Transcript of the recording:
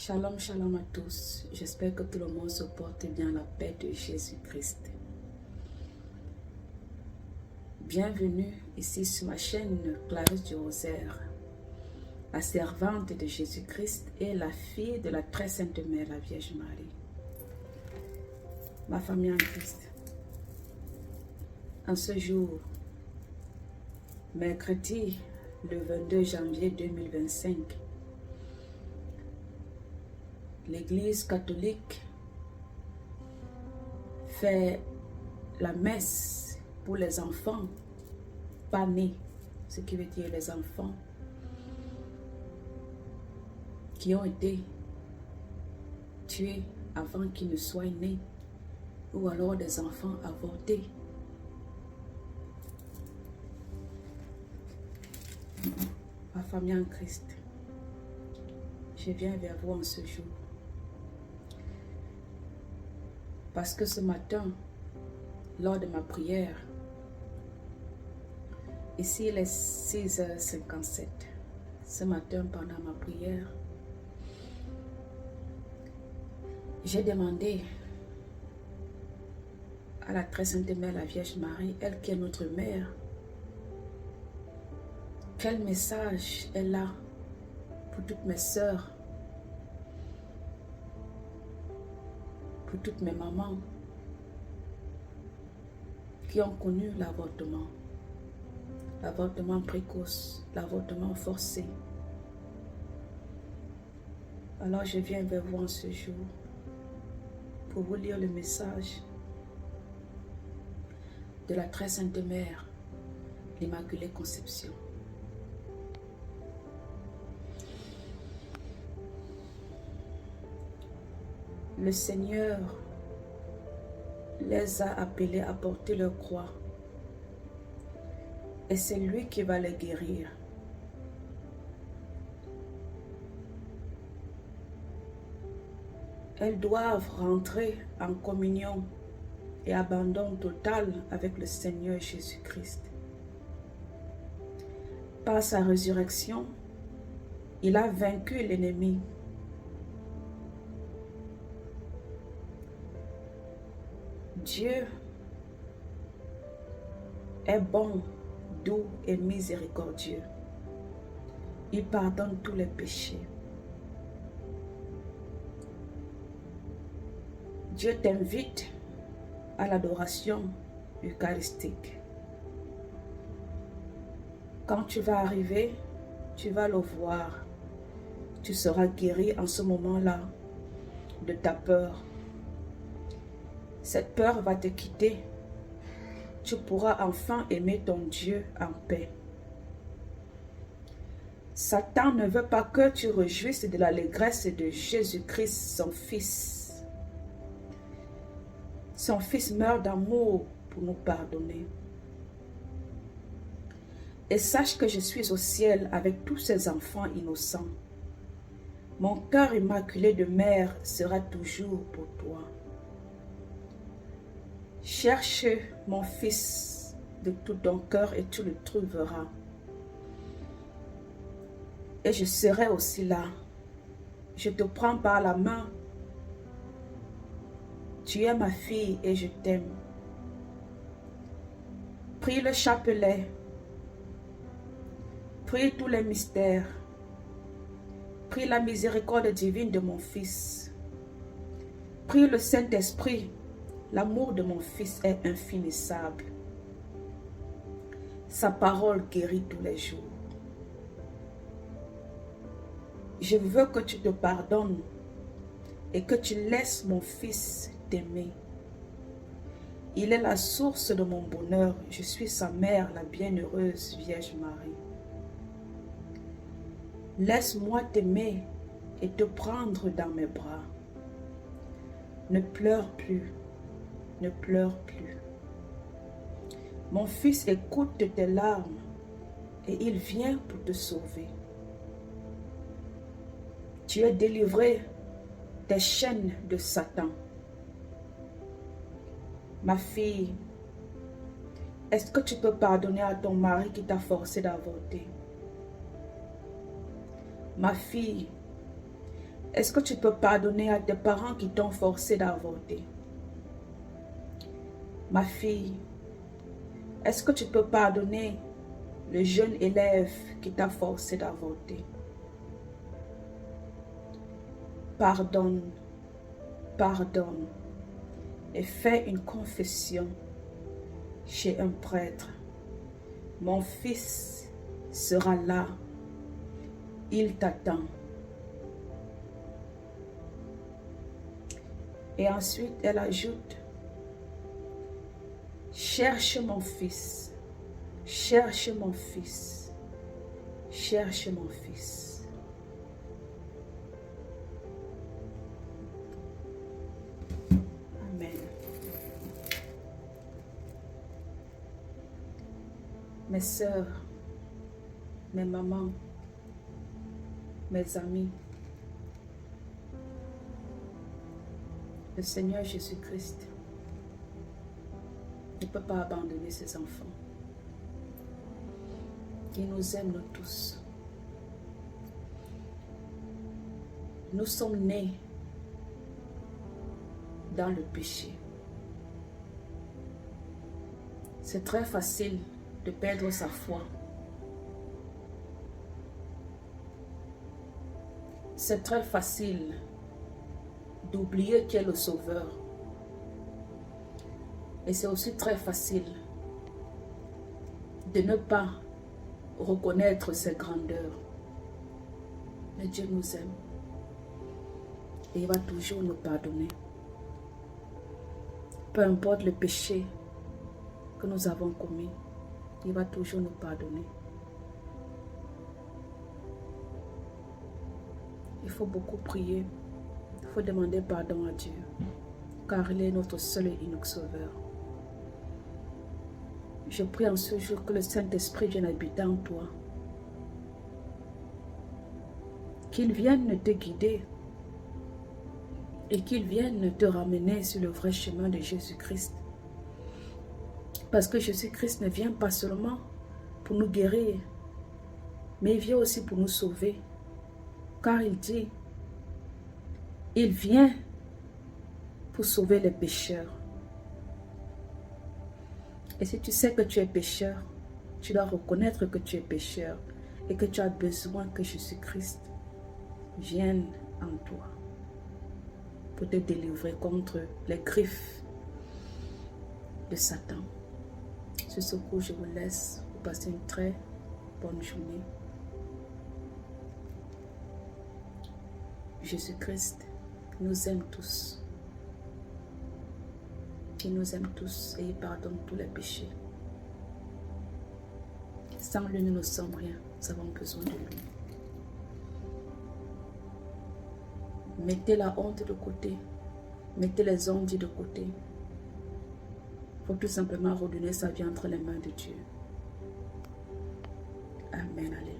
Shalom, shalom à tous. J'espère que tout le monde se porte bien la paix de Jésus-Christ. Bienvenue ici sur ma chaîne Clarisse du Rosaire, la servante de Jésus-Christ et la fille de la très sainte mère, la Vierge Marie. Ma famille en Christ. En ce jour, mercredi, le 22 janvier 2025, l'Église catholique fait la messe pour les enfants pas nés, ce qui veut dire les enfants qui ont été tués avant qu'ils ne soient nés, ou alors des enfants avortés. Ma famille en Christ, je viens vers vous en ce jour. Parce que ce matin, lors de ma prière, ici il est 6h57, ce matin pendant ma prière, j'ai demandé à la très sainte mère, la Vierge Marie, elle qui est notre mère, quel message elle a pour toutes mes sœurs, pour toutes mes mamans qui ont connu l'avortement précoce, l'avortement forcé. Alors je viens vers vous en ce jour pour vous lire le message de la très sainte mère, l'Immaculée Conception. Le Seigneur les a appelés à porter leur croix et c'est lui qui va les guérir. Elles doivent rentrer en communion et abandon total avec le Seigneur Jésus-Christ. Par sa résurrection, il a vaincu l'ennemi. Dieu est bon, doux et miséricordieux. Il pardonne tous les péchés. Dieu t'invite à l'adoration eucharistique. Quand tu vas arriver, tu vas le voir. Tu seras guéri en ce moment-là de ta peur. Cette peur va te quitter. Tu pourras enfin aimer ton Dieu en paix. Satan ne veut pas que tu réjouisses de l'allégresse de Jésus-Christ, son Fils. Son Fils meurt d'amour pour nous pardonner. Et sache que je suis au ciel avec tous ces enfants innocents. Mon cœur immaculé de mère sera toujours pour toi. Cherche mon fils de tout ton cœur et tu le trouveras. Et je serai aussi là. Je te prends par la main. Tu es ma fille et je t'aime. Prie le chapelet. Prie tous les mystères. Prie la miséricorde divine de mon fils. Prie le Saint-Esprit. L'amour de mon fils est infinissable. Sa parole guérit tous les jours. Je veux que tu te pardonnes et que tu laisses mon fils t'aimer. Il est la source de mon bonheur. Je suis sa mère, la bienheureuse Vierge Marie. Laisse-moi t'aimer et te prendre dans mes bras. Ne pleure plus. Ne pleure plus. Mon fils écoute tes larmes et il vient pour te sauver. Tu es délivré des chaînes de Satan. Ma fille, est-ce que tu peux pardonner à ton mari qui t'a forcé d'avorter? Ma fille, Est-ce que tu peux pardonner à tes parents qui t'ont forcé d'avorter? Ma fille, est-ce que tu peux pardonner le jeune élève qui t'a forcé d'avorter? Pardonne, pardonne et fais une confession chez un prêtre. Mon fils sera là. Il t'attend. Et ensuite, elle ajoute, cherche mon fils, cherche mon fils, cherche mon fils. Amen. Mes sœurs, mes mamans, mes amis, le Seigneur Jésus-Christ ne peut pas abandonner ses enfants. Il nous aime, nous tous. Nous sommes nés dans le péché. C'est très facile de perdre sa foi. C'est très facile d'oublier qui est le Sauveur. Et c'est aussi très facile de ne pas reconnaître ses grandeurs. Mais Dieu nous aime. Et il va toujours nous pardonner. Peu importe le péché que nous avons commis, il va toujours nous pardonner. Il faut beaucoup prier. Il faut demander pardon à Dieu. Car il est notre seul et unique Sauveur. Je prie en ce jour que le Saint-Esprit vienne habiter en toi. Qu'il vienne te guider. Et qu'il vienne te ramener sur le vrai chemin de Jésus-Christ. Parce que Jésus-Christ ne vient pas seulement pour nous guérir, mais il vient aussi pour nous sauver. Car il dit, il vient pour sauver les pécheurs. Et si tu sais que tu es pécheur, tu dois reconnaître que tu es pécheur et que tu as besoin que Jésus-Christ vienne en toi pour te délivrer contre les griffes de Satan. Sur ce coup, je vous laisse. Vous passez une très bonne journée. Jésus-Christ nous aime tous. Il nous aime tous et il pardonne tous les péchés. Sans lui, nous ne sommes rien. Nous avons besoin de lui. Mettez la honte de côté. Mettez les ondits de côté. Il faut tout simplement redonner sa vie entre les mains de Dieu. Amen. Alléluia.